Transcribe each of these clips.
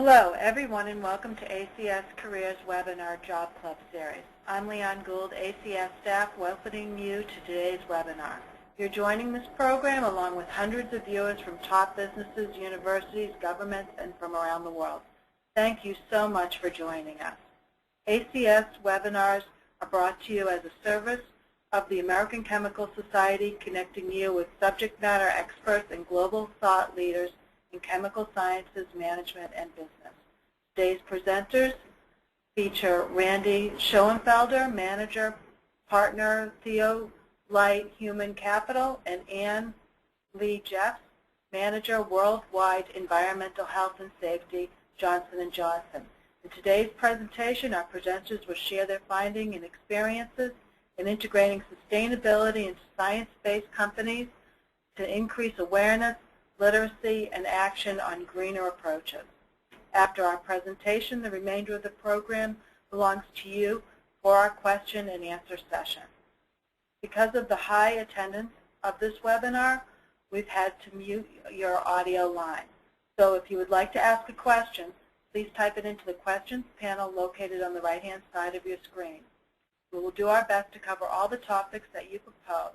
Hello, everyone, and welcome to ACS Careers Webinar Job Club Series. I'm Leon Gould, ACS staff, welcoming you to today's webinar. You're joining this program along with hundreds of viewers from top businesses, universities, governments, and from around the world. Thank you so much for joining us. ACS webinars are brought to you as a service of the American Chemical Society, connecting you with subject matter experts and global thought leaders in chemical sciences, management, and business. Today's presenters feature Randy Schoenfelder, Manager, Partner, THEODOLITE Human Capital, and Ann Lee Jeffs, Manager, Worldwide Environmental Health and Safety, Johnson & Johnson. In today's presentation, our presenters will share their findings and experiences in integrating sustainability into science-based companies to increase awareness, literacy, and action on greener approaches. After our presentation, the remainder of the program belongs to you for our question and answer session. Because of the high attendance of this webinar, we've had to mute your audio line. So if you would like to ask a question, please type it into the questions panel located on the right-hand side of your screen. We will do our best to cover all the topics that you propose,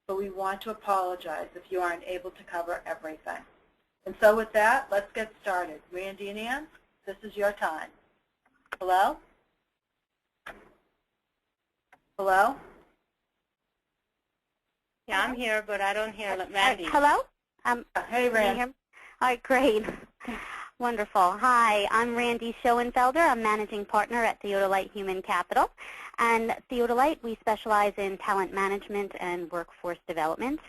but we want to apologize if you aren't able to cover everything. And so with that, let's get started. Randy and Ann, this is your time. Hello? Hello? Yeah, I'm here, but I don't hear Randy. Hello? Hey, Randy. All right, great. Wonderful. Hi, I'm Randy Schoenfelder. I'm Managing Partner at THEODOLITE Human Capital. And THEODOLITE, we specialize in talent management and workforce development.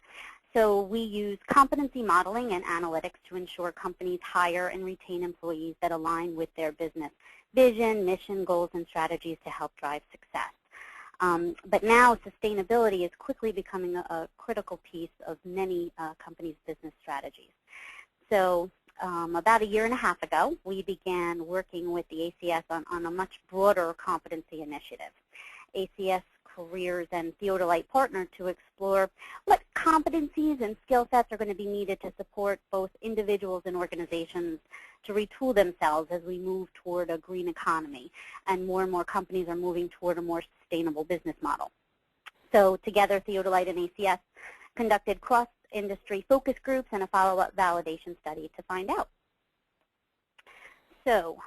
So we use competency modeling and analytics to ensure companies hire and retain employees that align with their business vision, mission, goals, and strategies to help drive success. But now sustainability is quickly becoming a critical piece of many companies' business strategies. So about a year and a half ago, we began working with the ACS on a much broader competency initiative. ACS Careers and THEODOLITE partnered to explore what competencies and skill sets are going to be needed to support both individuals and organizations to retool themselves as we move toward a green economy, and more companies are moving toward a more sustainable business model. So together, THEODOLITE and ACS conducted cross-industry focus groups and a follow-up validation study to find out. So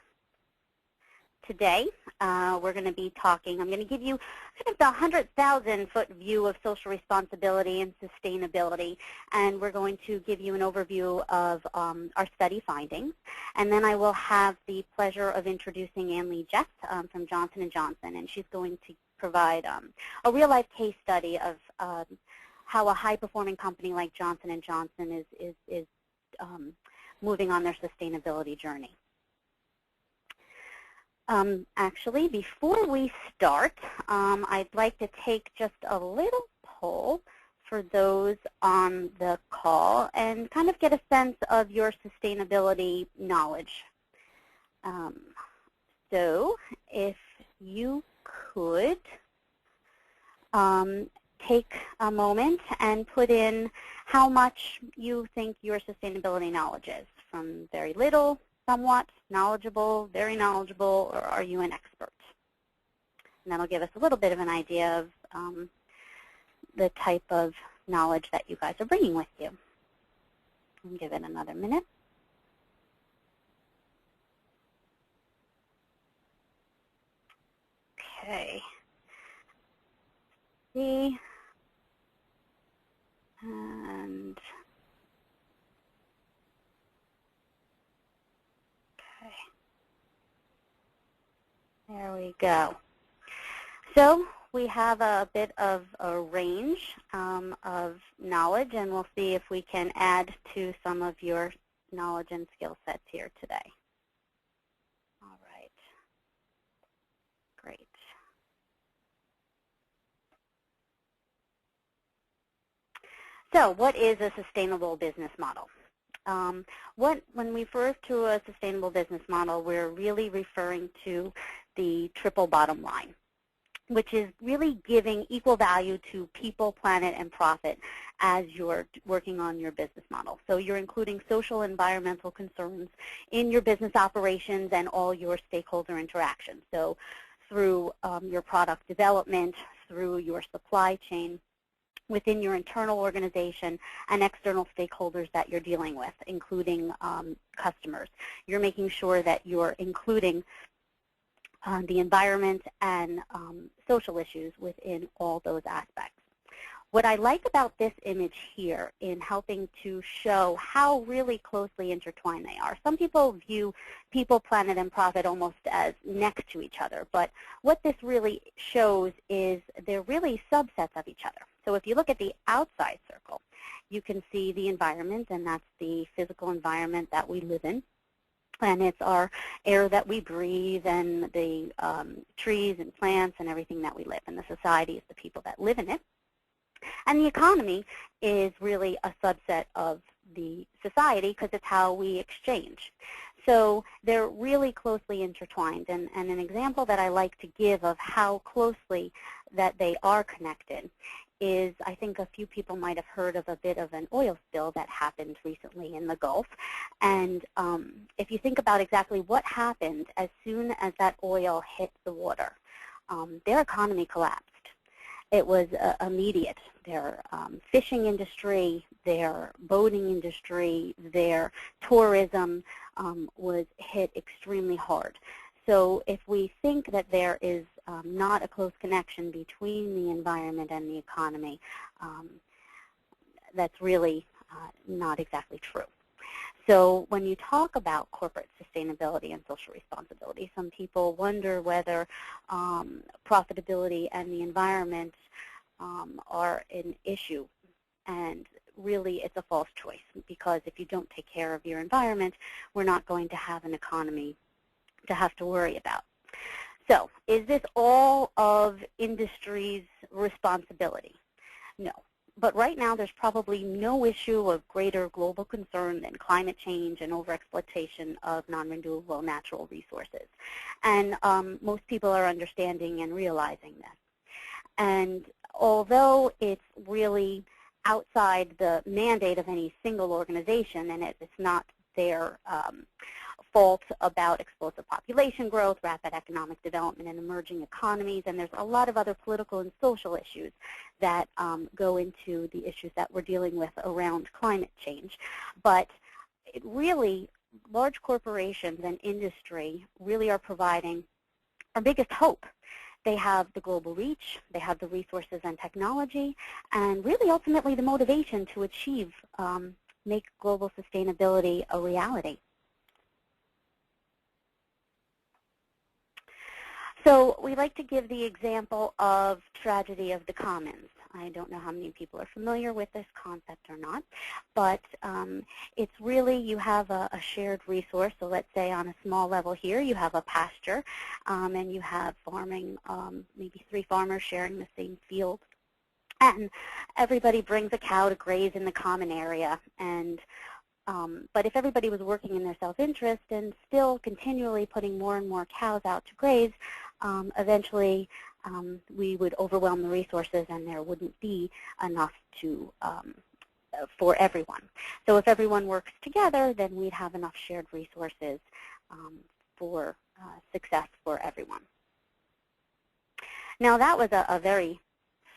today, we're going to be talking, I'm going to give you kind of the 100,000-foot view of social responsibility and sustainability, and we're going to give you an overview of our study findings. And then I will have the pleasure of introducing Ann Lee Jeffs from Johnson & Johnson, and she's going to provide a real-life case study of how a high-performing company like Johnson & Johnson is moving on their sustainability journey. Actually, before we start, I'd like to take just a little poll for those on the call and kind of get a sense of your sustainability knowledge. So if you could take a moment and put in how much you think your sustainability knowledge is, from very little, somewhat, knowledgeable, very knowledgeable, or are you an expert? And that'll give us a little bit of an idea of the type of knowledge that you guys are bringing with you. I'll give it another minute. Okay. See. And there we go. So we have a bit of a range of knowledge, and we'll see if we can add to some of your knowledge and skill sets here today. All right. Great. So what is a sustainable business model? When we refer to a sustainable business model, we're really referring to the triple bottom line. which is really giving equal value to people, planet, and profit as you're working on your business model. So you're including social and environmental concerns in your business operations and all your stakeholder interactions. So through your product development, through your supply chain, within your internal organization and external stakeholders that you're dealing with, including customers. You're making sure that you're including the environment and social issues within all those aspects. What I like about this image here in helping to show how really closely intertwined they are. Some people view people, planet, and profit almost as next to each other, but what this really shows is they're really subsets of each other. So if you look at the outside circle, you can see the environment, and that's the physical environment that we live in. And it's our air that we breathe and the trees and plants and everything that we live in. The society is the people that live in it. And the economy is really a subset of the society because it's how we exchange. So they're really closely intertwined. And an example that I like to give of how closely that they are connected is, I think a few people might have heard of a bit of an oil spill that happened recently in the Gulf. And if you think about exactly what happened as soon as that oil hit the water, their economy collapsed. It was immediate. Their fishing industry, their boating industry, their tourism was hit extremely hard. So if we think that there is not a close connection between the environment and the economy, that's really not exactly true. So when you talk about corporate sustainability and social responsibility, some people wonder whether profitability and the environment are an issue. And really, it's a false choice, because if you don't take care of your environment, we're not going to have an economy to have to worry about. So is this all of industry's responsibility? No. But right now, there's probably no issue of greater global concern than climate change and overexploitation of non-renewable natural resources. And most people are understanding and realizing this. And although it's really outside the mandate of any single organization, and it's not their fault about explosive population growth, rapid economic development in emerging economies, and there's a lot of other political and social issues that go into the issues that we're dealing with around climate change. But it really, large corporations and industry really are providing our biggest hope. They have the global reach, they have the resources and technology, and really ultimately the motivation to achieve, make global sustainability a reality. So we like to give the example of tragedy of the commons. I don't know how many people are familiar with this concept or not, but it's really, you have a shared resource. So let's say on a small level here, you have a pasture, and you have farming, maybe 3 farmers sharing the same field. And everybody brings a cow to graze in the common area. And but if everybody was working in their self-interest and still continually putting more and more cows out to graze, eventually we would overwhelm the resources and there wouldn't be enough to for everyone. So if everyone works together, then we'd have enough shared resources for success for everyone. Now that was a very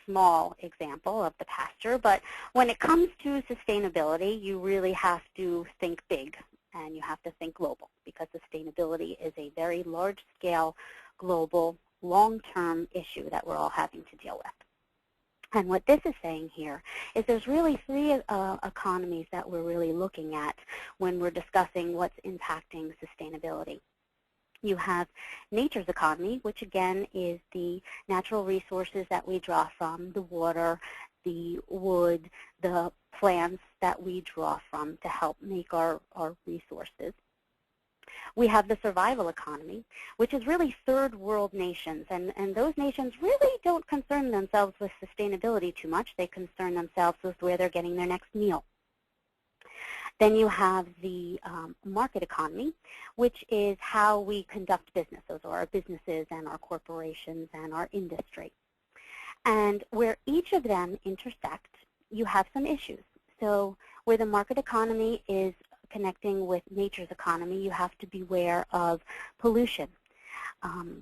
small example of the pasture, but when it comes to sustainability, you really have to think big and you have to think global, because sustainability is a very large-scale, global, long-term issue that we're all having to deal with. And what this is saying here is there's really 3 economies that we're really looking at when we're discussing what's impacting sustainability. You have nature's economy, which again is the natural resources that we draw from, the water, the wood, the plants that we draw from to help make our resources. We have the survival economy, which is really third world nations, and those nations really don't concern themselves with sustainability too much. They concern themselves with where they're getting their next meal. Then you have the market economy, which is how we conduct business. Those are our businesses and our corporations and our industry. And where each of them intersect, you have some issues. So where the market economy is connecting with nature's economy, you have to beware of pollution.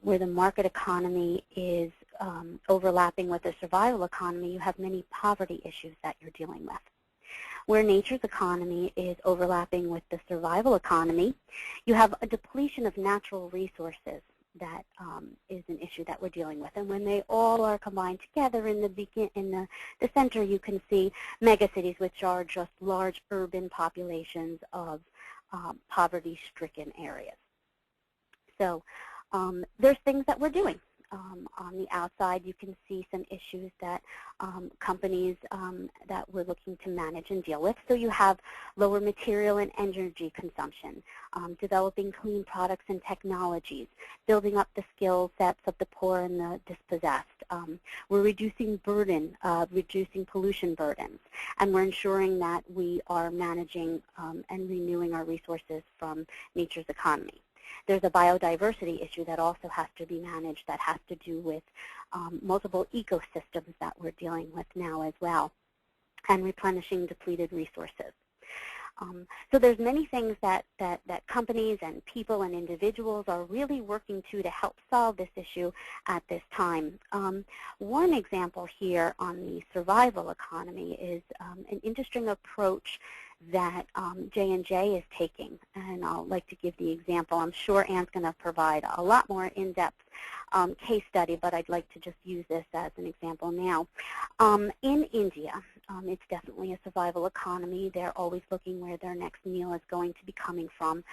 Where the market economy is overlapping with the survival economy, you have many poverty issues that you're dealing with. Where nature's economy is overlapping with the survival economy, you have a depletion of natural resources that is an issue that we're dealing with. And when they all are combined together in the center, you can see megacities, which are just large urban populations of poverty-stricken areas. So there's things that we're doing. On the outside, you can see some issues that companies that we're looking to manage and deal with. So you have lower material and energy consumption, developing clean products and technologies, building up the skill sets of the poor and the dispossessed. We're reducing burden, reducing pollution burdens, and we're ensuring that we are managing and renewing our resources from nature's economy. There's a biodiversity issue that also has to be managed that has to do with multiple ecosystems that we're dealing with now as well, and replenishing depleted resources. So there's many things that companies and people and individuals are really working to help solve this issue at this time. One example here on the survival economy is an interesting approach that J&J is taking, and I'll like to give the example. I'm sure Anne's going to provide a lot more in-depth case study, but I'd like to just use this as an example now. In India, it's definitely a survival economy. They're always looking where their next meal is going to be coming from.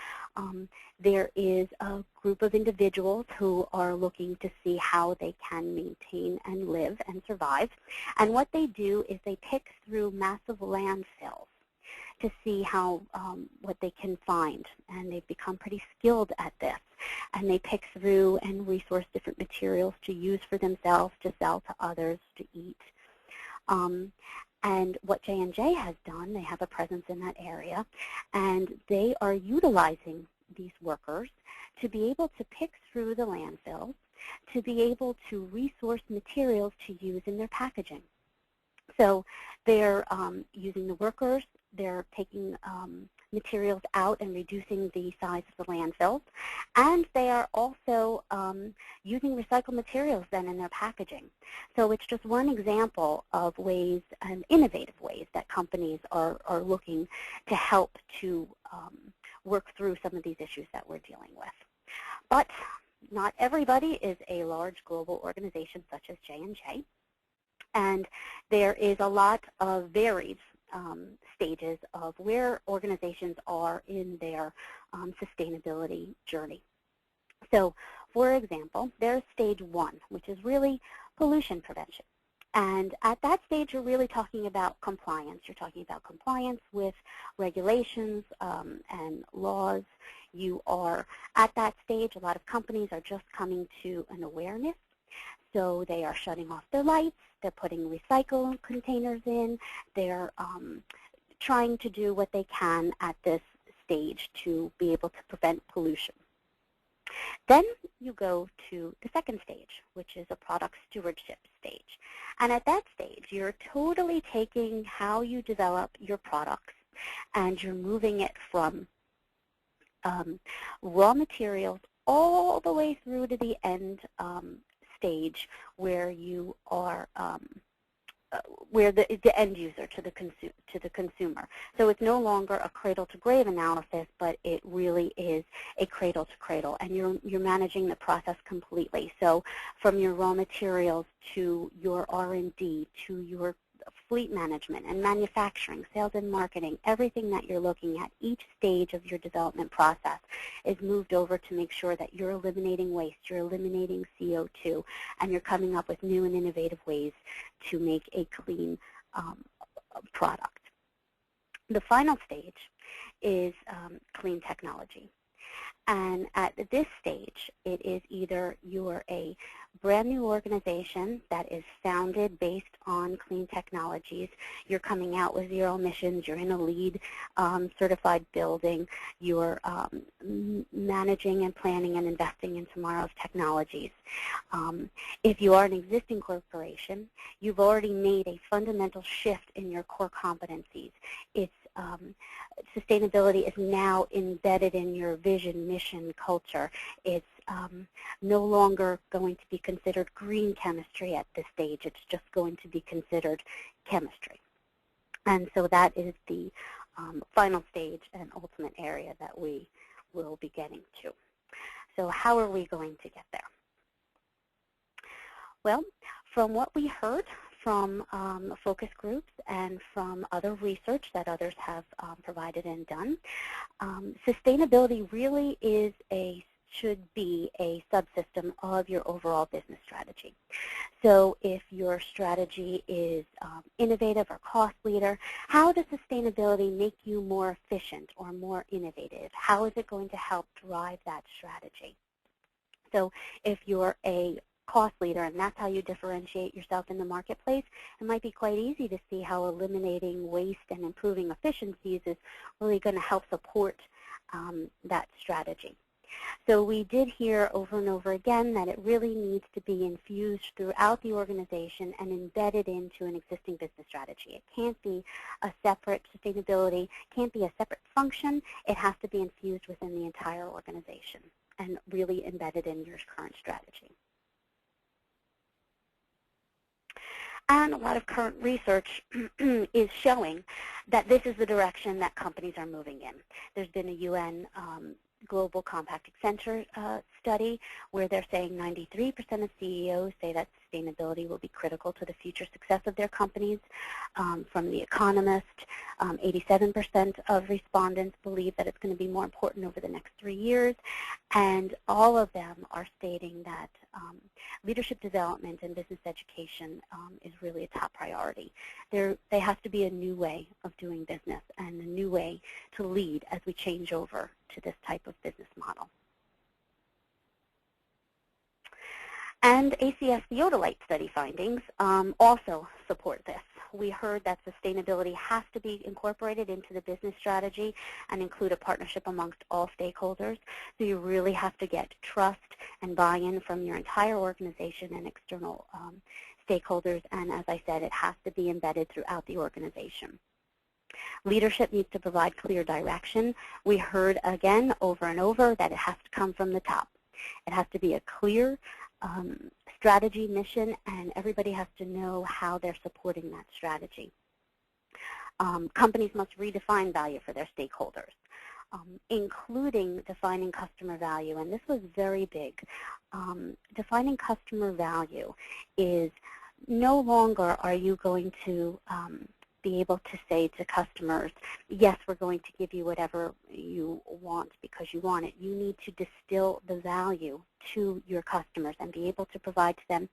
There is a group of individuals who are looking to see how they can maintain and live and survive. And what they do is they pick through massive landfills to see how what they can find, and they've become pretty skilled at this. And they pick through and resource different materials to use for themselves, to sell to others, to eat. And what J&J has done, they have a presence in that area, and they are utilizing these workers to be able to pick through the landfills, to be able to resource materials to use in their packaging. So they're using the workers, they're taking materials out and reducing the size of the landfills, and they are also using recycled materials then in their packaging. So it's just one example of ways, and innovative ways, that companies are looking to help to work through some of these issues that we're dealing with. But not everybody is a large global organization such as J&J. And there is a lot of varied stages of where organizations are in their sustainability journey. So, for example, there's stage 1, which is really pollution prevention. And at that stage, you're really talking about compliance. You're talking about compliance with regulations and laws. You are at that stage. A lot of companies are just coming to an awareness. So they are shutting off their lights, they're putting recycle containers in, they're trying to do what they can at this stage to be able to prevent pollution. Then you go to the second stage, which is a product stewardship stage. And at that stage, you're totally taking how you develop your products and you're moving it from raw materials all the way through to the end stage where you are where the end user to the consumer. So it's no longer a cradle-to-grave analysis, but it really is a cradle-to-cradle, and you're managing the process completely. So from your raw materials to your R&D to your fleet management and manufacturing, sales and marketing, everything that you're looking at, each stage of your development process is moved over to make sure that you're eliminating waste, you're eliminating CO2, and you're coming up with new and innovative ways to make a clean product. The final stage is clean technology. And at this stage, it is either you're a brand new organization that is founded based on clean technologies, you're coming out with zero emissions, you're in a LEED certified building, you're managing and planning and investing in tomorrow's technologies. If you are an existing corporation, you've already made a fundamental shift in your core competencies. It's sustainability is now embedded in your vision, mission, culture. It's no longer going to be considered green chemistry at this stage. It's just going to be considered chemistry. And so that is the final stage and ultimate area that we will be getting to. So how are we going to get there? Well, from what we heard from focus groups and from other research that others have provided and done, sustainability really should be a subsystem of your overall business strategy. So if your strategy is innovative or cost leader, how does sustainability make you more efficient or more innovative? How is it going to help drive that strategy? So if you're a cost leader, and that's how you differentiate yourself in the marketplace, it might be quite easy to see how eliminating waste and improving efficiencies is really going to help support that strategy. So we did hear over and over again that it really needs to be infused throughout the organization and embedded into an existing business strategy. It can't be a separate sustainability, can't be a separate function. It has to be infused within the entire organization and really embedded in your current strategy. And a lot of current research is showing that this is the direction that companies are moving in. There's been a UN Global Compacting Center study where they're saying 93% of CEOs say that sustainability will be critical to the future success of their companies. From The Economist, 87% of respondents believe that it's going to be more important over the next 3 years, and all of them are stating that leadership development and business education is really a top priority. There has to be a new way of doing business and a new way to lead as we change over to this type of business model. And ACS THEODOLITE study findings also support this. We heard that sustainability has to be incorporated into the business strategy and include a partnership amongst all stakeholders. So you really have to get trust and buy-in from your entire organization and external stakeholders. And as I said, it has to be embedded throughout the organization. Leadership needs to provide clear direction. We heard again over and over that it has to come from the top. It has to be a clear strategy, mission, and everybody has to know how they're supporting that strategy. Companies must redefine value for their stakeholders, including defining customer value, and this was very big. Defining customer value is no longer are you going to be able to say to customers, yes, we're going to give you whatever you want because you want it. You need to distill the value to your customers and be able to provide to them.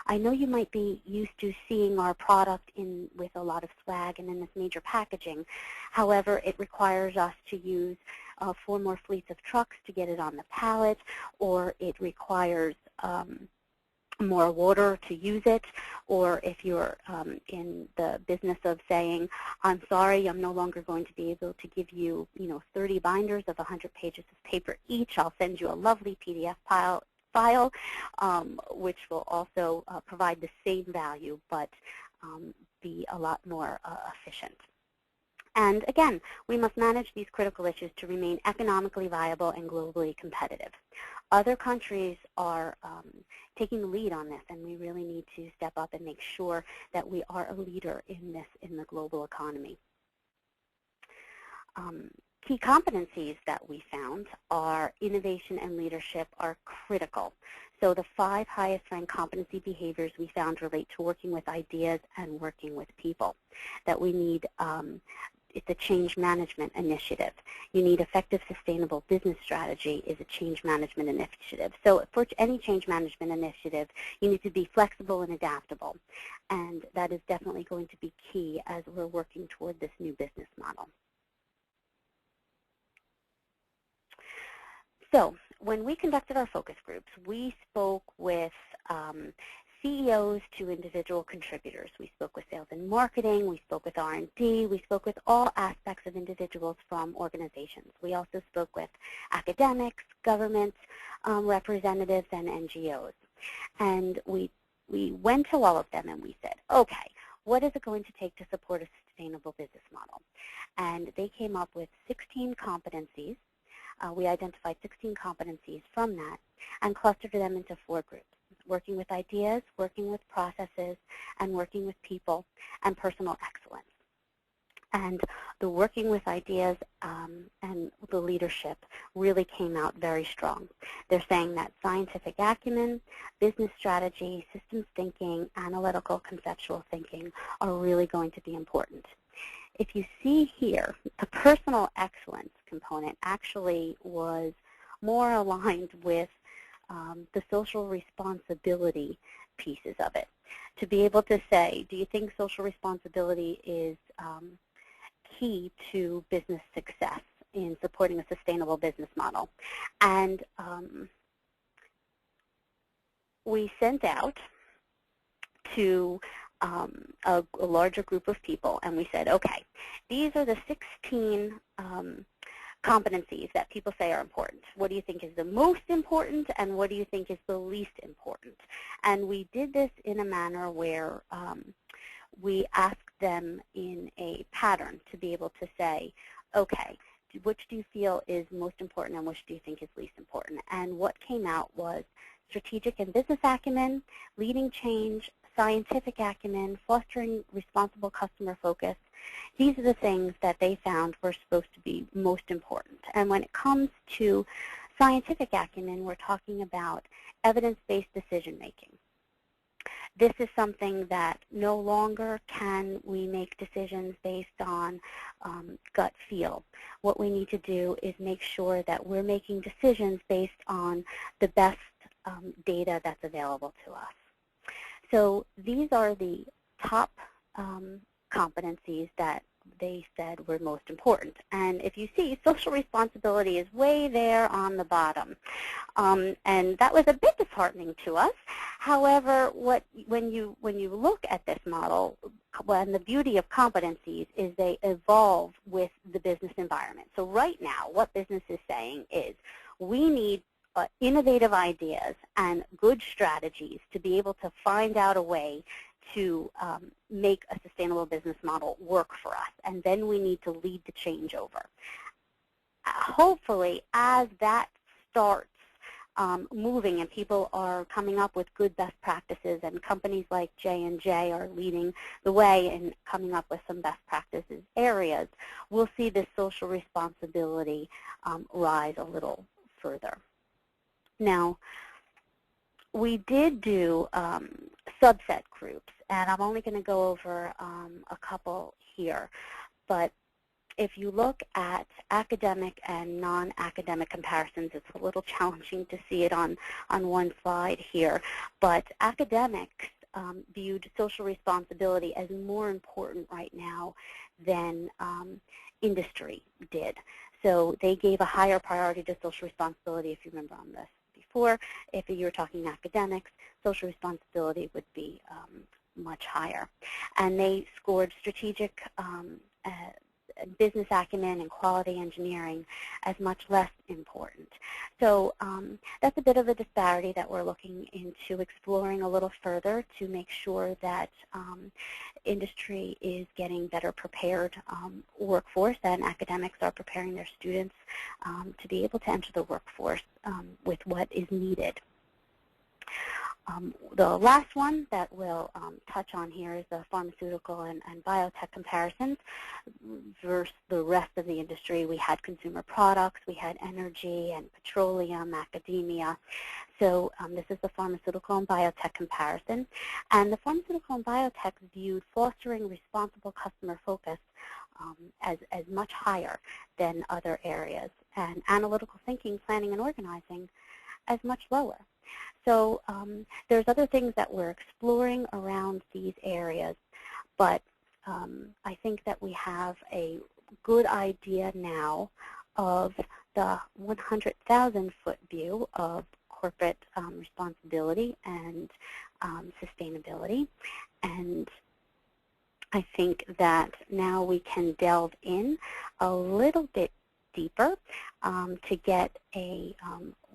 I know you might be used to seeing our product with a lot of swag and in this major packaging. However, it requires us to use 4 more fleets of trucks to get it on the pallet, or it requires more water to use it, or if you're in the business of saying, I'm sorry, I'm no longer going to be able to give you, 30 binders of 100 pages of paper each. I'll send you a lovely PDF file, which will also provide the same value, but be a lot more efficient. And again, we must manage these critical issues to remain economically viable and globally competitive. Other countries are taking the lead on this, and we really need to step up and make sure that we are a leader in this in the global economy. Key competencies that we found are innovation and leadership are critical. So the 5 highest ranked competency behaviors we found relate to working with ideas and working with people. That we need it's a change management initiative. You need effective sustainable business strategy is a change management initiative. So for any change management initiative, you need to be flexible and adaptable. And that is definitely going to be key as we're working toward this new business model. So when we conducted our focus groups, we spoke with CEOs to individual contributors. We spoke with sales and marketing. We spoke with R&D. We spoke with all aspects of individuals from organizations. We also spoke with academics, governments, representatives, and NGOs. And we went to all of them and we said, okay, what is it going to take to support a sustainable business model? And they came up with 16 competencies. We identified 16 competencies from that and clustered them into 4 groups: working with ideas, working with processes, and working with people, and personal excellence. And the working with ideas and the leadership really came out very strong. They're saying that scientific acumen, business strategy, systems thinking, analytical, conceptual thinking are really going to be important. If you see here, the personal excellence component actually was more aligned with the social responsibility pieces of it. To be able to say, do you think social responsibility is key to business success in supporting a sustainable business model? And we sent out to a larger group of people, and we said, okay, these are the 16 competencies that people say are important. What do you think is the most important, and what do you think is the least important? And we did this in a manner where we asked them in a pattern to be able to say, okay, which do you feel is most important and which do you think is least important? And what came out was strategic and business acumen, leading change, scientific acumen, fostering responsible customer focus. These are the things that they found were supposed to be most important. And when it comes to scientific acumen, we're talking about evidence-based decision-making. This is something that no longer can we make decisions based on gut feel. What we need to do is make sure that we're making decisions based on the best data that's available to us. So these are the top competencies that they said were most important. And if you see, social responsibility is way there on the bottom. And that was a bit disheartening to us. However, when you look at this model, and the beauty of competencies is they evolve with the business environment. So right now, what business is saying is we need innovative ideas and good strategies to be able to find out a way to make a sustainable business model work for us. And then we need to lead the changeover. Hopefully, as that starts moving and people are coming up with good best practices, and companies like J&J are leading the way in coming up with some best practices areas, we'll see this social responsibility rise a little further. Now, we did do subset groups, and I'm only going to go over a couple here. But if you look at academic and non-academic comparisons, it's a little challenging to see it on one slide here. But academics viewed social responsibility as more important right now than industry did. So they gave a higher priority to social responsibility, if you remember on this before. If you were talking academics, social responsibility would be much higher. And they scored strategic business acumen and quality engineering as much less important. So that's a bit of a disparity that we're looking into exploring a little further to make sure that industry is getting better prepared workforce, and academics are preparing their students to be able to enter the workforce with what is needed. The last one that we'll touch on here is the pharmaceutical and biotech comparisons versus the rest of the industry. We had consumer products, we had energy and petroleum, academia. So this is the pharmaceutical and biotech comparison. And the pharmaceutical and biotech viewed fostering responsible customer focus as much higher than other areas, and analytical thinking, planning, and organizing as much lower. So there's other things that we're exploring around these areas, but I think that we have a good idea now of the 100,000-foot view of corporate responsibility and sustainability. And I think that now we can delve in a little bit deeper to get a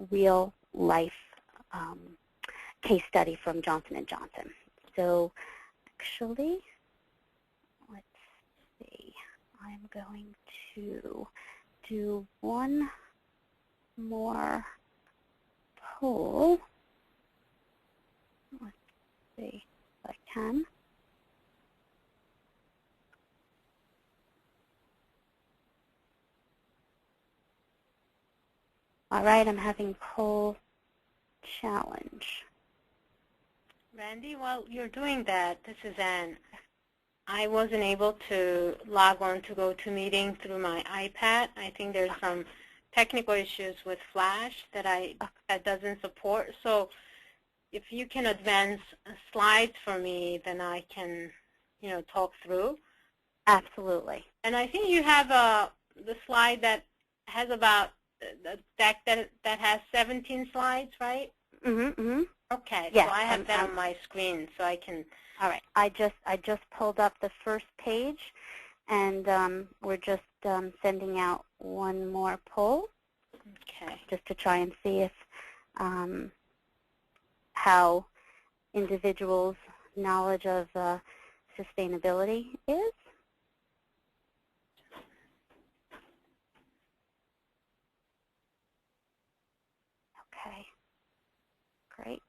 real-life case study from Johnson & Johnson. So actually, let's see. I'm going to do one more poll. Let's see if I can. All right, I'm having poll challenge. Randy, while you're doing that, this is Ann. I wasn't able to log on to GoToMeeting through my iPad. I think there's some technical issues with Flash that doesn't support. So if you can advance slides for me, then I can, talk through. Absolutely. And I think you have the slide that has about the deck that has 17 slides, right? Mm-hmm. Okay. Yes, So I have that on my screen, so I can. All right. I just pulled up the first page, and we're just sending out one more poll. Okay. Just to try and see if how individuals' knowledge of sustainability is. Okay. Great.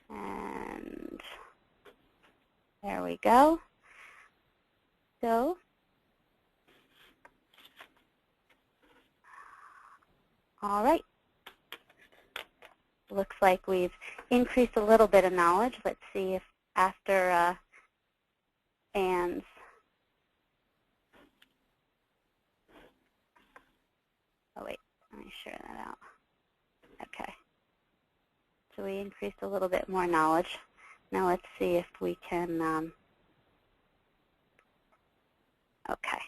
And there we go. So all right. Looks like we've increased a little bit of knowledge. Let's see if after Ann's oh wait, let me share that out. Okay. So we increased a little bit more knowledge. Now let's see if we can okay.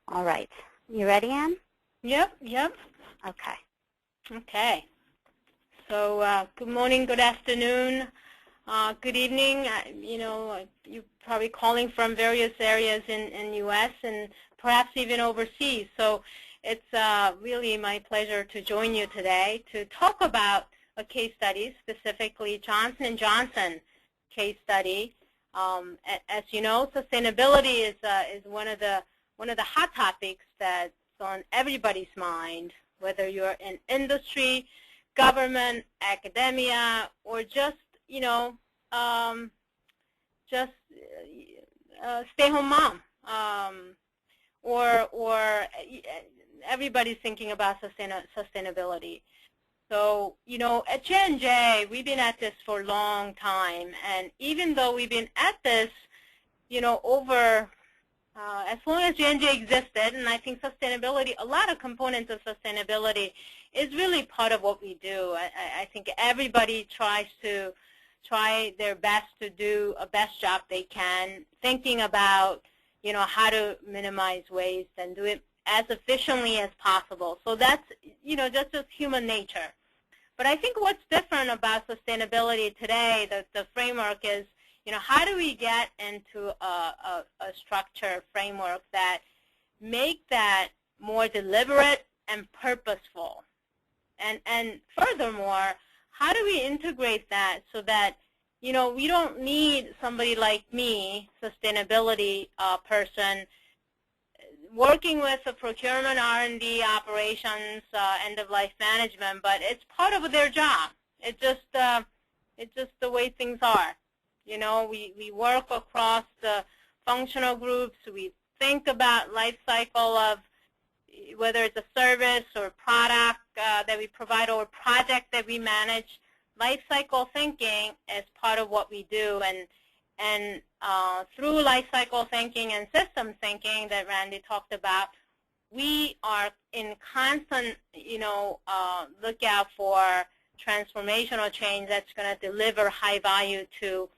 All right. You ready, Ann? Yep. Okay. Okay. So good morning, good afternoon, good evening. You're probably calling from various areas in U.S. and perhaps even overseas. So it's really my pleasure to join you today to talk about a case study, specifically Johnson & Johnson case study. As you know, sustainability is one of the hot topics that's on everybody's mind, whether you're in industry, government, academia, or just stay-home mom, or everybody's thinking about sustainability. So, at J&J, we've been at this for a long time, and even though we've been at this, over as long as J&J existed, and I think sustainability, a lot of components of sustainability is really part of what we do. I think everybody tries their best to do a best job they can, thinking about, how to minimize waste and do it as efficiently as possible. So that's, just human nature. But I think what's different about sustainability today, the framework is, how do we get into a structure framework that make that more deliberate and purposeful? And furthermore, how do we integrate that so that, we don't need somebody like me, sustainability person, working with the procurement, R&D, operations, end-of-life management, but it's part of their job. It's just the way things are. We work across the functional groups. We think about life cycle of whether it's a service or product that we provide or project that we manage. Life cycle thinking is part of what we do, and through life cycle thinking and system thinking that Randy talked about, we are in constant, lookout for transformational change that's going to deliver high value to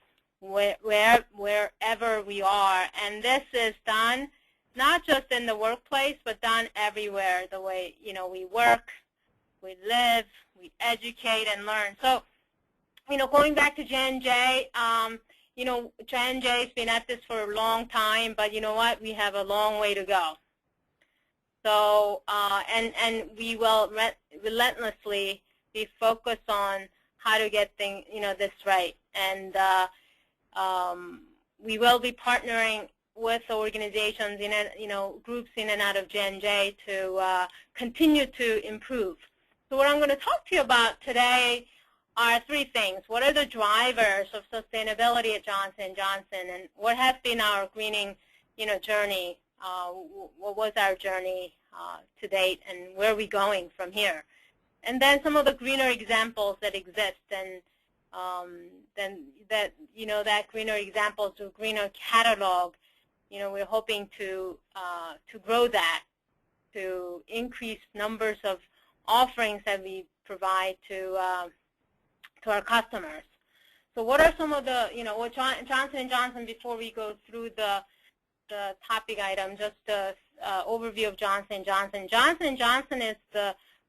wherever we are. And this is done not just in the workplace, but done everywhere, the way, we work, we live, we educate and learn. So, going back to J&J, J&J's been at this for a long time, but you know what? We have a long way to go. So, and we will relentlessly be focused on how to get this right. And we will be partnering with organizations, groups in and out of J&J to continue to improve. So what I'm going to talk to you about today are three things. What are the drivers of sustainability at Johnson & Johnson, and what has been our greening, journey? What was our journey to date, and where are we going from here? And then some of the greener examples that exist, and then that greener examples, the greener catalog. We're hoping to grow that, to increase numbers of offerings that we provide to our customers. So what are some of the, what Johnson & Johnson, before we go through the topic item, just an overview of Johnson & Johnson. Johnson & Johnson is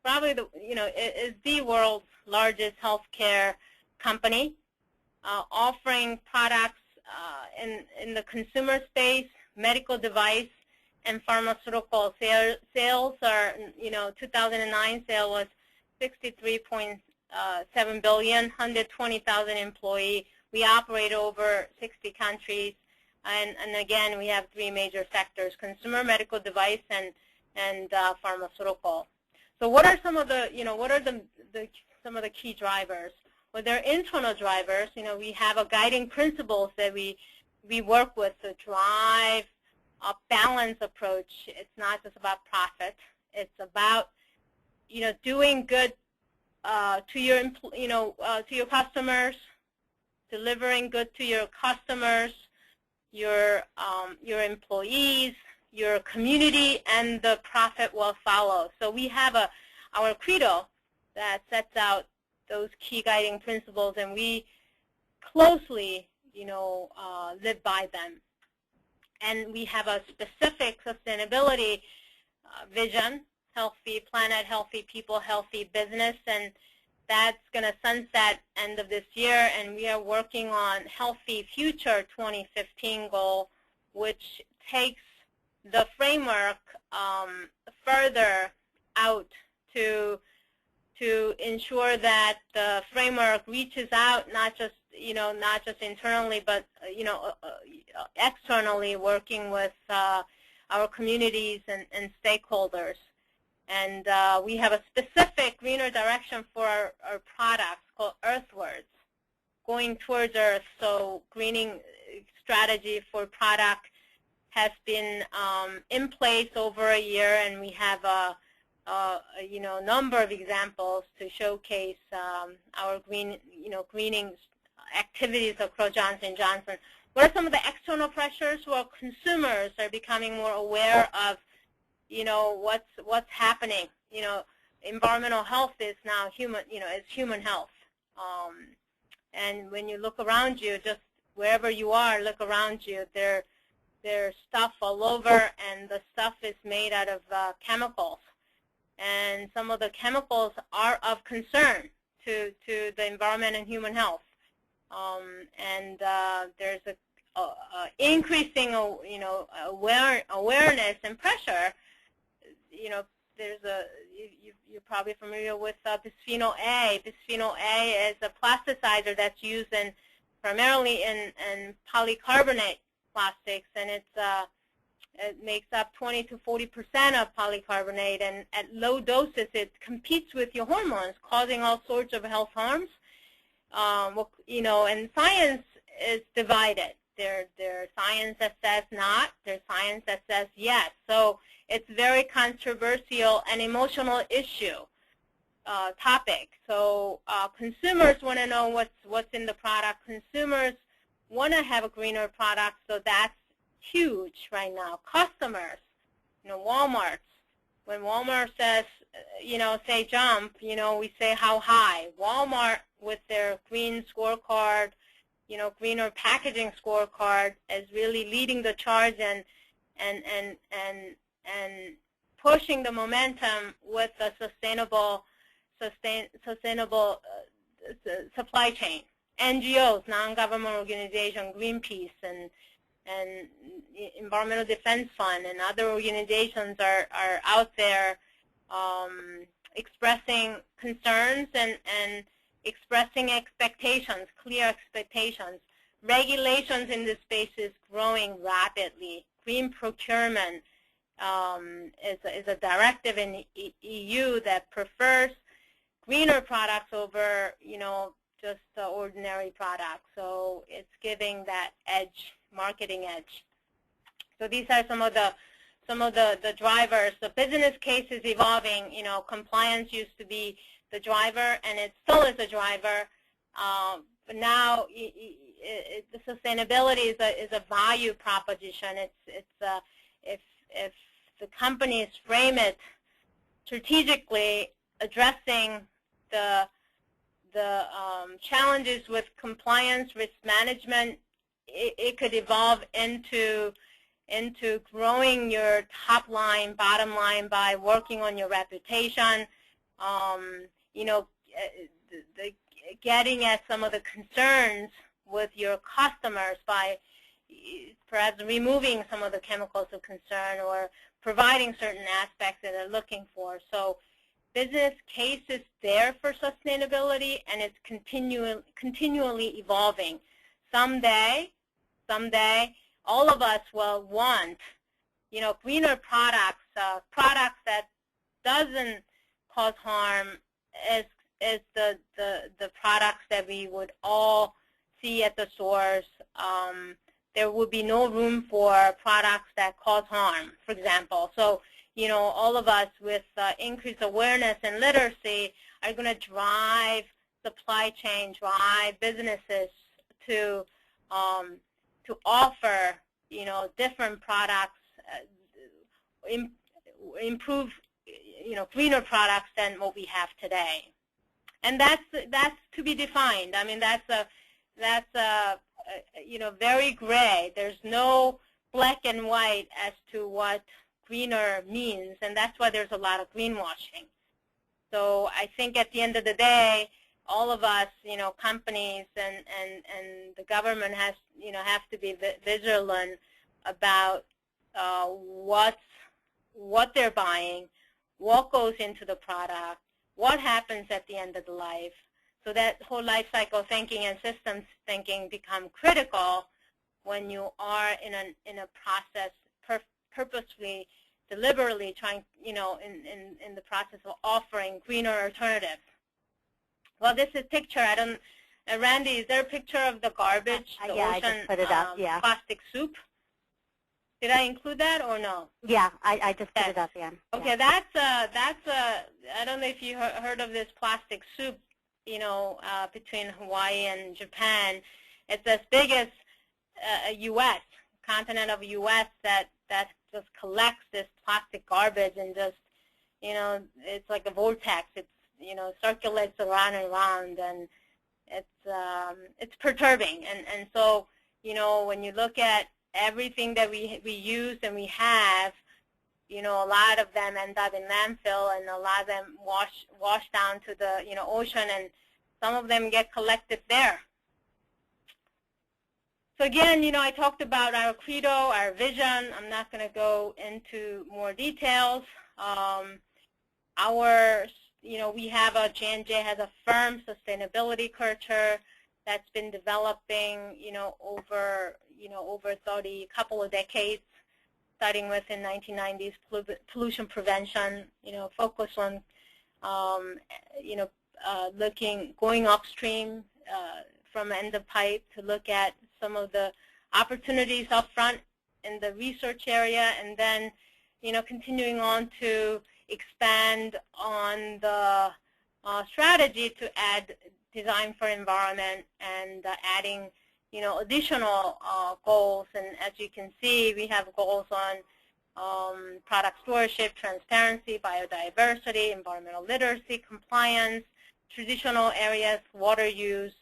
probably is the world's largest healthcare company, offering products in the consumer space, medical device, and pharmaceutical. Sales are, 2009 sale was $63.7 billion, 120,000 employees. We operate over 60 countries, and again, we have three major sectors: consumer, medical device, and pharmaceutical. So what are some of the, what are some of the key drivers? Well, they're internal drivers. We have a guiding principles that we work with to drive a balanced approach. It's not just about profit. It's about, doing good to your customers, delivering good to your customers, your employees, your community, and the profit will follow. So we have our credo that sets out those key guiding principles, and we closely, live by them. And we have a specific sustainability vision: healthy planet, healthy people, healthy business, and that's going to sunset end of this year. And we are working on Healthy Future 2015 goal, which takes the framework further out to ensure that the framework reaches out not just internally, but externally, working with our communities and stakeholders. And we have a specific greener direction for our products called Earthwards, going towards Earth. So greening strategy for product has been in place over a year, and we have a number of examples to showcase our greening activities across Johnson & Johnson. What are some of the external pressures? Well, consumers are becoming more aware of, what's happening. Environmental health is now human, is human health. And when you look around you, just wherever you are, look around you, there's stuff all over, and the stuff is made out of chemicals. And some of the chemicals are of concern to the environment and human health. And there's a increasing, awareness and pressure. You're probably familiar with bisphenol A. Bisphenol A is a plasticizer that's used primarily in polycarbonate plastics, and it makes up 20 to 40% of polycarbonate, and at low doses it competes with your hormones, causing all sorts of health harms. And science is divided. There's science that says not, there's science that says yes. So it's very controversial and emotional topic. So consumers want to know what's in the product. Consumers want to have a greener product, so that's huge right now. Customers, Walmart. When Walmart says, say jump, we say how high. Walmart, with their green scorecard, greener packaging scorecard, is really leading the charge and pushing the momentum with the sustainable supply chain. NGOs, non-government organizations, Greenpeace, and Environmental Defense Fund, and other organizations are out there expressing concerns and expressing expectations, clear expectations. Regulations in this space is growing rapidly. Green procurement is a directive in the EU that prefers greener products over, just the ordinary products. So it's giving that edge, marketing edge. So these are some of the drivers. The business case is evolving. Compliance used to be the driver, and it still is a driver. But now the sustainability is a value proposition. If the companies frame it strategically, addressing the challenges with compliance, risk management, it could evolve into growing your top line, bottom line by working on your reputation. Getting at some of the concerns with your customers by perhaps removing some of the chemicals of concern or providing certain aspects that they're looking for. So business case is there for sustainability, and it's continually evolving. Someday, all of us will want, greener products, products that doesn't cause harm as the products that we would all see at the stores. There would be no room for products that cause harm, for example. So, all of us with increased awareness and literacy are going to drive supply chain, drive businesses to offer, different products, improve, greener products than what we have today. And that's to be defined. I mean, that's very gray. There's no black and white as to what greener means, and that's why there's a lot of greenwashing. So I think at the end of the day, all of us, companies and the government have to be vigilant about what they're buying, what goes into the product, what happens at the end of the life. So that whole life cycle thinking and systems thinking become critical when you are in a process purposely, deliberately trying, in the process of offering greener alternatives. Well, this is a picture. Randy, is there a picture of the garbage, the yeah, ocean I just put it up, yeah. Plastic soup? Did I include that or no? Yeah, I just put it up, yeah. Okay, that's I don't know if you heard of this plastic soup, between Hawaii and Japan. It's as big as U.S., continent of U.S. that just collects this plastic garbage and just, it's like a vortex. It's, circulates around and around, and it's perturbing. And so, when you look at everything that we use and we have, a lot of them end up in landfill, and a lot of them wash down to the ocean, and some of them get collected there. So again, I talked about our credo, our vision. I'm not going to go into more details. We have J&J has a firm sustainability culture that's been developing, over 30, couple of decades, starting with in 1990s pollution prevention, focus on, going upstream from end of pipe to look at some of the opportunities up front in the research area, and then, continuing on to expand on the strategy to add design for environment and adding, additional goals. And as you can see, we have goals on product stewardship, transparency, biodiversity, environmental literacy, compliance, traditional areas, water use,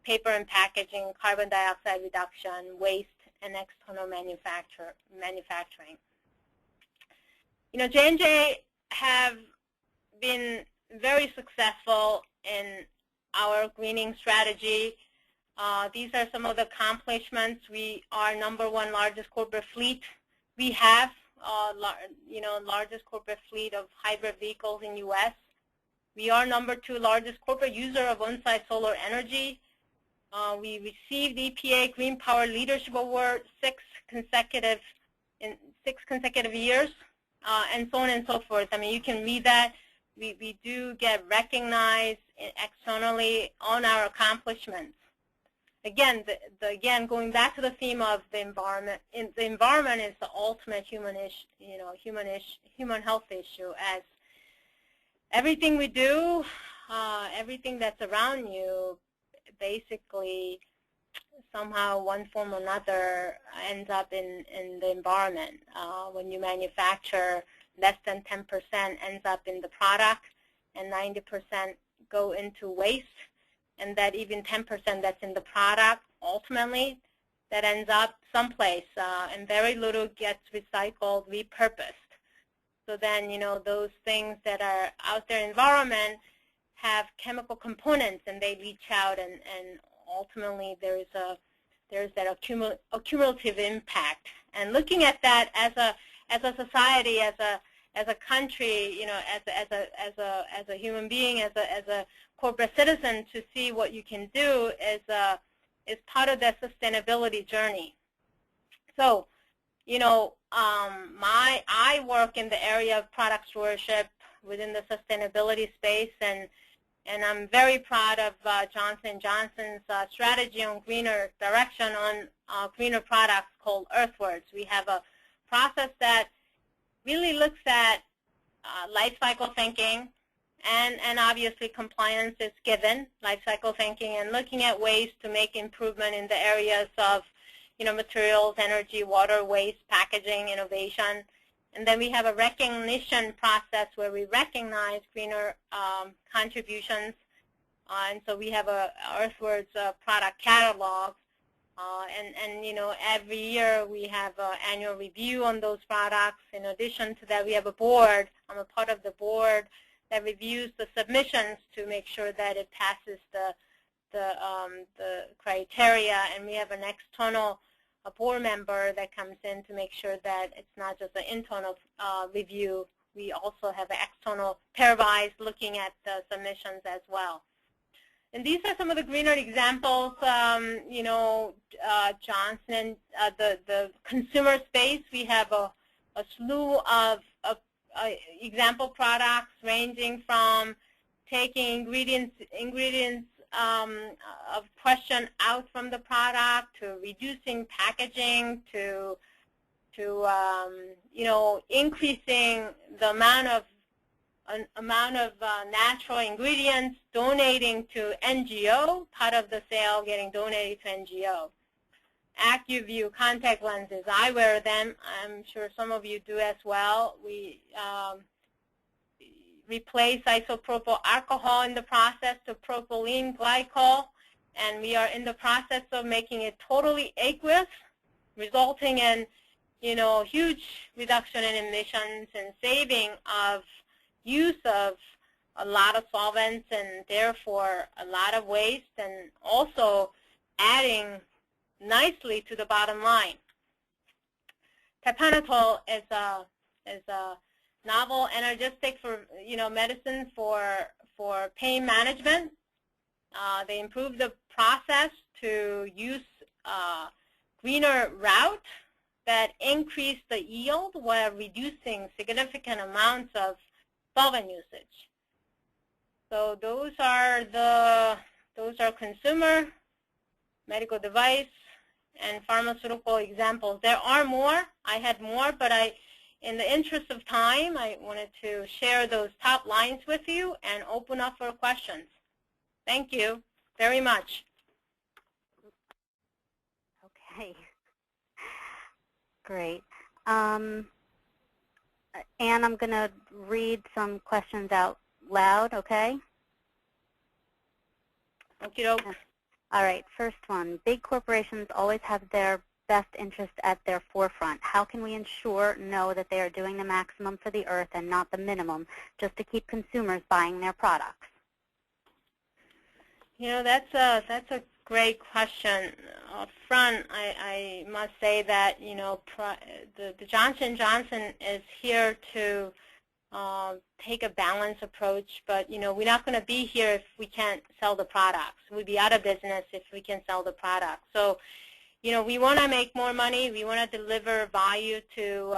paper and packaging, carbon dioxide reduction, waste, and external manufacturing. You know, J&J have been very successful in our greening strategy. These are some of the accomplishments. We are #1 largest corporate fleet. We have, largest corporate fleet of hybrid vehicles in U.S. We are #2 largest corporate user of on-site solar energy. We received EPA Green Power Leadership Award 6 consecutive years, and so on and so forth. I mean, you can read that. We do get recognized externally on our accomplishments. Again, going back to the theme of the environment. The environment is the ultimate human health issue. As everything we do, everything that's around you, basically, somehow one form or another ends up in the environment. When you manufacture, less than 10% ends up in the product, and 90% go into waste. And that even 10% that's in the product, ultimately, that ends up someplace, and very little gets recycled, repurposed. So then, you know, those things that are out there in the environment have chemical components, and they leach out, and ultimately there's that accumulative impact. And looking at that as a society, as a country, you know, as a human being, as a corporate citizen, to see what you can do is part of that sustainability journey. So, you know, I work in the area of product stewardship within the sustainability space, and I'm very proud of Johnson & Johnson's strategy on greener direction on greener products called Earthwards. We have a process that really looks at life cycle thinking, and obviously compliance is given, life cycle thinking, and looking at ways to make improvement in the areas of, you know, materials, energy, water, waste, packaging, innovation. And then we have a recognition process where we recognize greener contributions. And so we have a Earthwards product catalog. And you know, every year we have an annual review on those products. In addition to that, we have a board. I'm a part of the board that reviews the submissions to make sure that it passes the criteria. And we have an external board member that comes in to make sure that it's not just an internal review. We also have an external pair of eyes looking at the submissions as well. And these are some of the greener examples. You know, Johnson, the consumer space, we have a slew of example products ranging from taking ingredients of question out from the product, to reducing packaging, to you know, increasing the amount of natural ingredients, donating to NGO, part of the sale getting donated to NGO. Acuvue contact lenses, I wear them. I'm sure some of you do as well. We replace isopropyl alcohol in the process to propylene glycol, and we are in the process of making it totally aqueous, resulting in, you know, huge reduction in emissions and saving of use of a lot of solvents, and therefore a lot of waste, and also adding nicely to the bottom line. Tapentadol is a novel analgesic for, you know, medicine for pain management. They improved the process to use greener route that increased the yield while reducing significant amounts of solvent usage. So those are consumer, medical device, and pharmaceutical examples. There are more. I had more, but in the interest of time, I wanted to share those top lines with you and open up for questions. Thank you very much. Okay. Great. Anne, I'm going to read some questions out loud, okay? Okie doke. All right, first one. Big corporations always have their best interest at their forefront? How can we know that they are doing the maximum for the earth and not the minimum, just to keep consumers buying their products? You know, that's a great question. Up front, I must say that, you know, the Johnson & Johnson is here to take a balanced approach, but, you know, we're not going to be here if we can't sell the products. We'd be out of business if we can sell the products. So, you know, we want to make more money. We want to deliver value to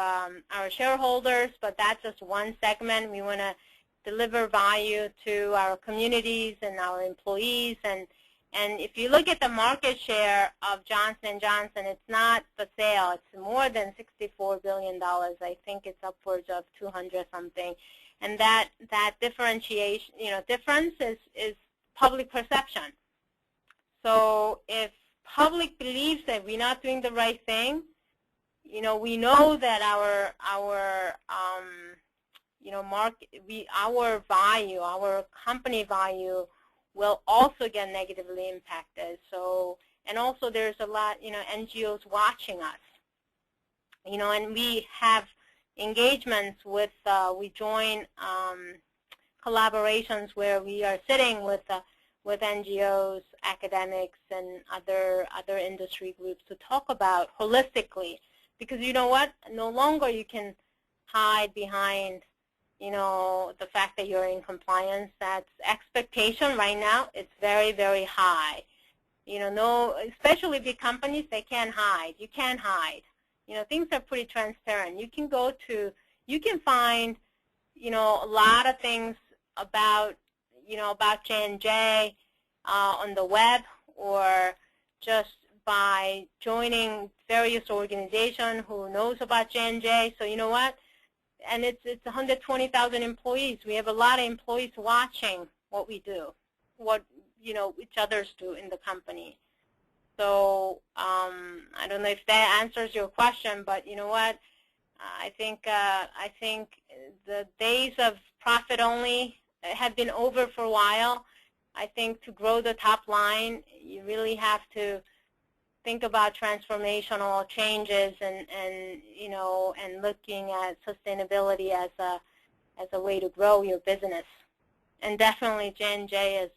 our shareholders, but that's just one segment. We want to deliver value to our communities and our employees. And if you look at the market share of Johnson & Johnson, it's not for sale. It's more than $64 billion. I think it's upwards of 200 something. And that differentiation, you know, difference is public perception. So if public believes that we're not doing the right thing, you know, we know that our you know, our value, our company value will also get negatively impacted. So, and also there's a lot, you know, NGOs watching us, you know, and we have engagements with, we join collaborations where we are sitting with NGOs, academics, and other industry groups to talk about holistically, because you know what, no longer you can hide behind, you know, the fact that you're in compliance. That's expectation right now. It's very, very high. You know, no, especially big companies, they can't hide. You can't hide. You know, things are pretty transparent. You can go to, you can find, you know, a lot of things about, you know, about J&J on the web, or just by joining various organizations who knows about J&J. So you know what? And it's 120,000 employees. We have a lot of employees watching what we do, what, you know, each others do in the company. So I don't know if that answers your question, but you know what? I think the days of profit only have been over for a while. I think to grow the top line, you really have to think about transformational changes and you know, and looking at sustainability as a way to grow your business. And definitely J&J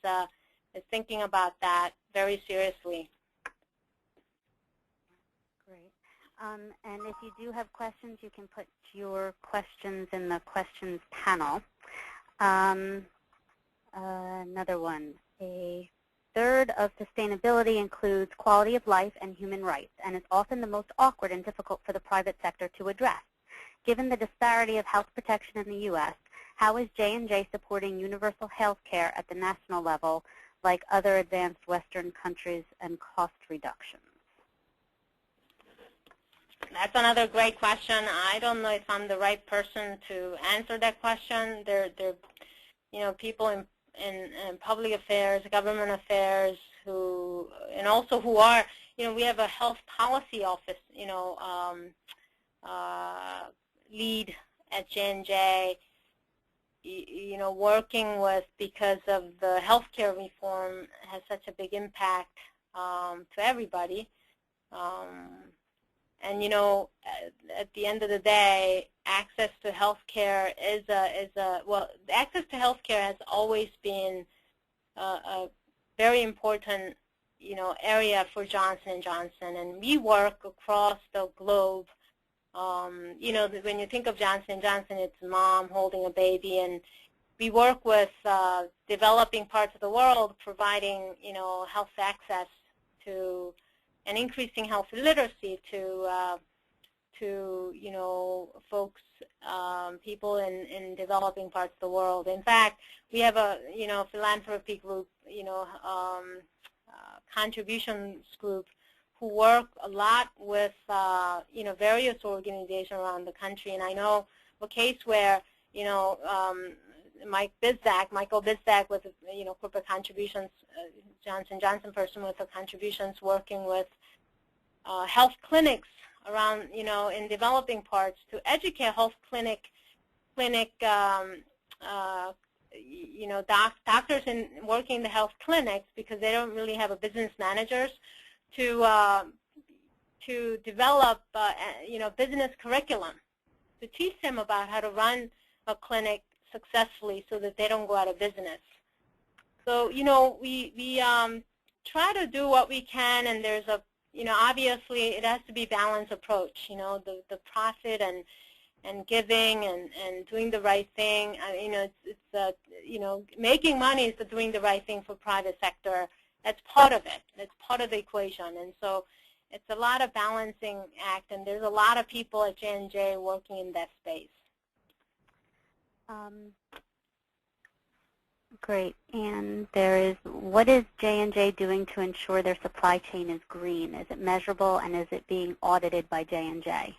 is thinking about that very seriously. Great. And if you do have questions, you can put your questions in the questions panel. Another one. A third of sustainability includes quality of life and human rights, and is often the most awkward and difficult for the private sector to address. Given the disparity of health protection in the U.S., how is J&J supporting universal health care at the national level, like other advanced Western countries, and cost reductions? That's another great question. I don't know if I'm the right person to answer that question. There, you know, people in public affairs, government affairs, who, and also who are, you know, we have a health policy office, you know, lead at J&J, you know, working with, because of the healthcare reform has such a big impact to everybody. And, you know, at the end of the day, access to healthcare well, access to healthcare has always been a very important, you know, area for Johnson & Johnson, and we work across the globe. You know, when you think of Johnson & Johnson, it's mom holding a baby, and we work with developing parts of the world, providing, you know, health access to, and increasing health literacy to you know, folks, people in developing parts of the world. In fact, we have a, you know, philanthropy group, you know, contributions group, who work a lot with, you know, various organizations around the country. And I know a case where, you know, Michael Bizdak with, you know, corporate contributions, Johnson & Johnson person with the contributions, working with health clinics around, you know, in developing parts to educate health clinic, you know, doctors in working the health clinics, because they don't really have a business managers to to develop, business curriculum to teach them about how to run a clinic successfully so that they don't go out of business. So, we try to do what we can, and there's a, obviously it has to be balanced approach, the profit and giving and doing the right thing. It's making money is doing the right thing for private sector. That's part of it. That's part of the equation. And so it's a lot of balancing act, and there's a lot of people at J&J working in that space. Great. And what is J&J doing to ensure their supply chain is green? Is it measurable, and is it being audited by J&J?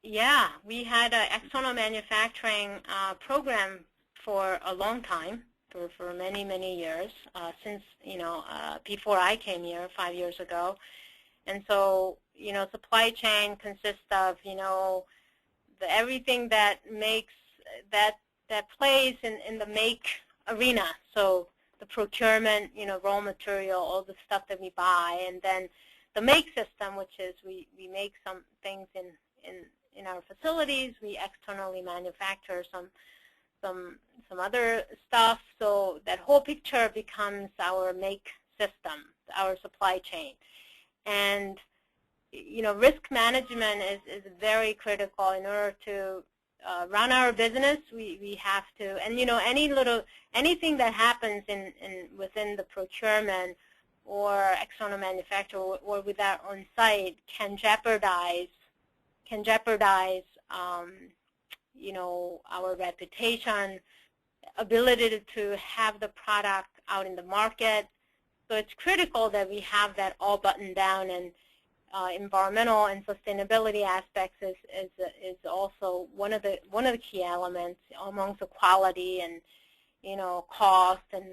Yeah, we had an external manufacturing program for a long time, for many, many years, since, before I came here 5 years ago. And so, supply chain consists of, everything that makes, that plays in the make arena. So the procurement, raw material, all the stuff that we buy, and then the make system, which is we make some things in our facilities. We externally manufacture some other stuff, so that whole picture becomes our make system, our supply chain. And risk management is very critical in order to run our business. We have to, and anything that happens within the procurement or external manufacturer or with our on site can jeopardize our reputation, ability to have the product out in the market. So it's critical that we have that all buttoned down, and environmental and sustainability aspects is also one of the key elements amongst the quality and cost, and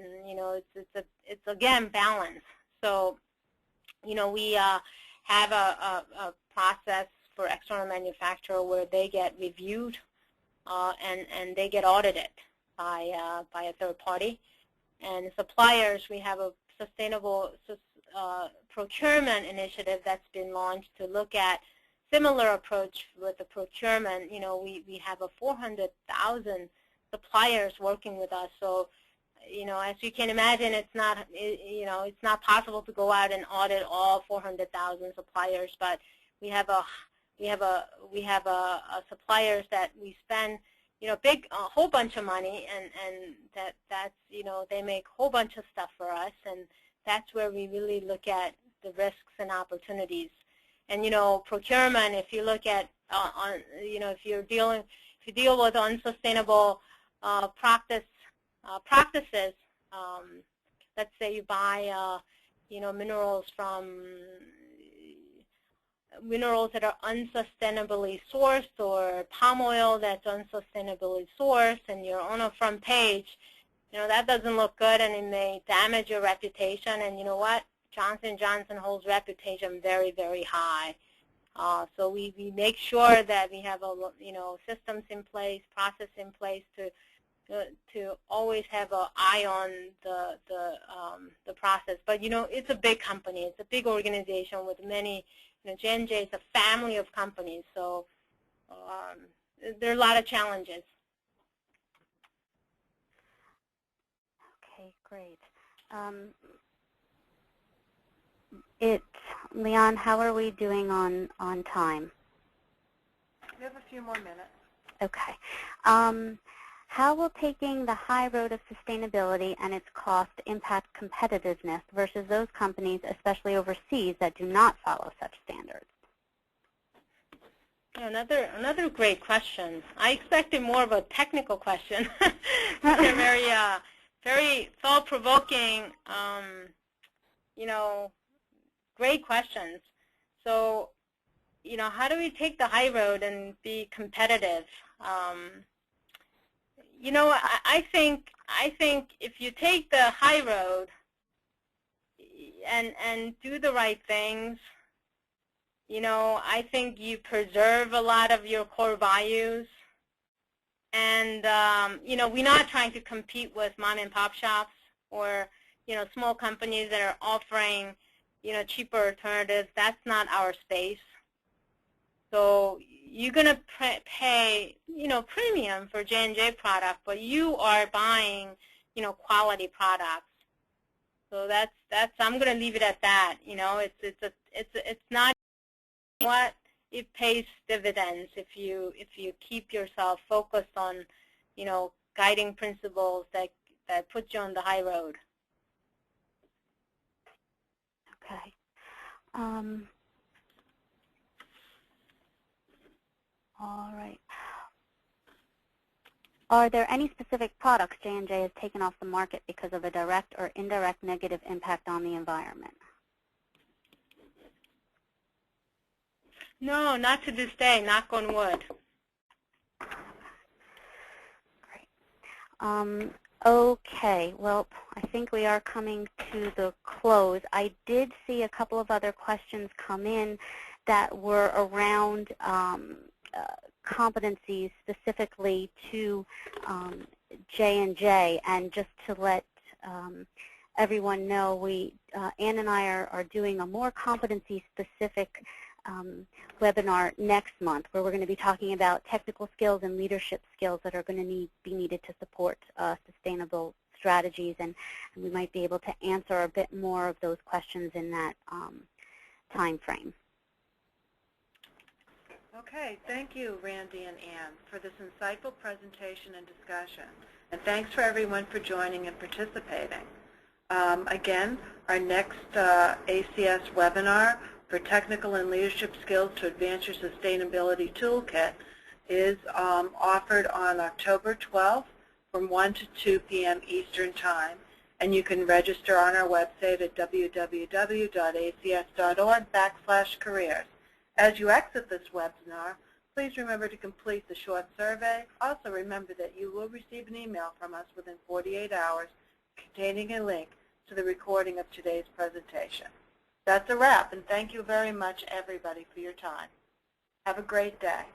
it's again balance. So we have a process for external manufacturer where they get reviewed and they get audited by a third party. And suppliers, we have a sustainable procurement initiative that's been launched to look at similar approach with the procurement. We have a 400,000 suppliers working with us. So, as you can imagine, it's not possible to go out and audit all 400,000 suppliers, but we have suppliers that we spend a whole bunch of money, and that's they make a whole bunch of stuff for us, and that's where we really look at the risks and opportunities. And procurement, if you look at if you deal with unsustainable practices, let's say you buy minerals that are unsustainably sourced, or palm oil that's unsustainably sourced, and you're on a front page, that doesn't look good, and it may damage your reputation. And you know what? Johnson & Johnson holds reputation very, very high. So we make sure that we have systems in place, process in place to always have an eye on the process. But it's a big company, it's a big organization with many. J&J is a family of companies, so there are a lot of challenges. Okay, great. Leon, how are we doing on time? We have a few more minutes. Okay. How will taking the high road of sustainability and its cost impact competitiveness versus those companies, especially overseas, that do not follow such standards? Another great question. I expected more of a technical question. They're very thought-provoking, great questions. So, how do we take the high road and be competitive? I think if you take the high road and do the right things, I think you preserve a lot of your core values. And, we're not trying to compete with mom and pop shops or, small companies that are offering, cheaper alternatives. That's not our space. So you're going to pay, premium for J&J product, but you are buying, quality products. So that's I'm going to leave it at that. It's not what it pays dividends if you keep yourself focused on, guiding principles that put you on the high road. Okay. All right. Are there any specific products J&J has taken off the market because of a direct or indirect negative impact on the environment? No, not to this day, knock on wood. Great. Okay, well, I think we are coming to the close. I did see a couple of other questions come in that were around competencies specifically to J&J, and just to let everyone know, Ann and I are doing a more competency-specific webinar next month, where we're going to be talking about technical skills and leadership skills that are going to be needed to support sustainable strategies, and we might be able to answer a bit more of those questions in that time frame. Okay, thank you, Randy and Ann, for this insightful presentation and discussion. And thanks for everyone for joining and participating. Again, our next ACS webinar for technical and leadership skills to advance your sustainability toolkit is offered on October 12th from 1 to 2 p.m. Eastern Time. And you can register on our website at www.acs.org/careers. As you exit this webinar, please remember to complete the short survey. Also remember that you will receive an email from us within 48 hours containing a link to the recording of today's presentation. That's a wrap, and thank you very much, everybody, for your time. Have a great day.